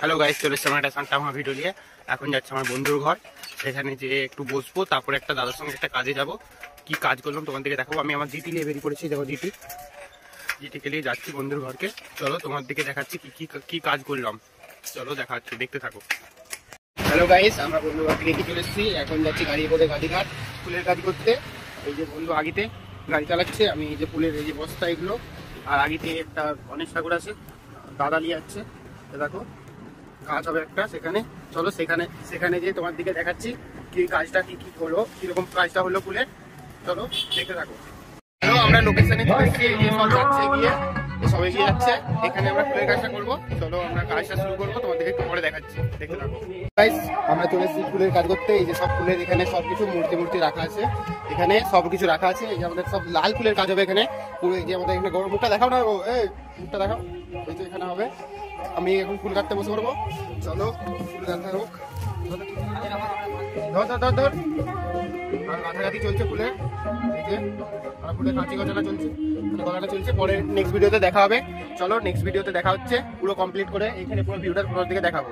Hello guys, চলে এসেছে আমার একটা সান্টামা ভিডিও নিয়ে। এখন যাচ্ছে আমার বন্ধুর ঘর, সেখানে যে একটু বসবো, তারপরে একটা দাদার সঙ্গে একটা কাজে যাব। কি কাজ করলাম তোমাদেরকে দেখাবো। আমি আমার জিটি নিয়ে বেরিয়ে পড়েছি, দেখো জিটিকে নিয়ে যাচ্ছি বন্ধুর ঘরকে। চলো তোমার দিকে দেখাচ্ছি কি কাজ করলাম। চলো দেখাচ্ছি, দেখতে থাকো। হ্যালো গাইস, আমরা বন্ধুর ঘর থেকে চলে এসেছি। এখন যাচ্ছি গাড়ি করে গাড়িঘাট ফুলের কাজ করতে। এই যে বন্ধু আগিতে গাড়ি চালাচ্ছে, আমি এই যে ফুলের এই যে বস্তা এগুলো, আর আগিতে একটা গণেশ ঠাকুর আছে, দাদা নিয়ে যাচ্ছে। দেখো কাজ হবে একটা সেখানে। চলো সেখানে যে তোমার দিকে দেখাচ্ছি কি কাজটা কি হলো, কিরকম কাজটা হলো ফুলের। চলো দেখতে থাকো। আমরা লোকেশনে চলে এসেছি, এই যে সব যাচ্ছে গিয়ে, সব এগিয়ে যাচ্ছে। এখানে আমরা ফুলের কাজটা করবো। চলো আমরা কাজটা শুরু করবো, তোমাদেরকে একটু পরে দেখাচ্ছি, দেখতে থাকো। গাইস, আমরা চলে এসেছি ফুলের কাজ করতে। এই যে সব ফুলের এখানে সবকিছু মূর্তি রাখা আছে, এখানে সবকিছু রাখা আছে। এই যে আমাদের সব লাল ফুলের কাজ হবে এখানে। এই যে আমাদের এখানে গরম মুখটা দেখাও না, এই মুখটা দেখাও। এই যে এখানে হবে, আমি এখন ফুল কাটতে বসে পড়বো। চলো ফুল কাটতে হোক। ধর আর কাছাকাছি চলছে ফুলের, এই যে ফুলের কাঁচি গজাটা চলছে, গলাটা চলছে। পরে নেক্সট ভিডিওতে দেখা হবে। চলো নেক্সট ভিডিওতে দেখা হচ্ছে পুরো কমপ্লিট করে, এখানে পুরো ভিউটার পুরো দিকে দেখাবো।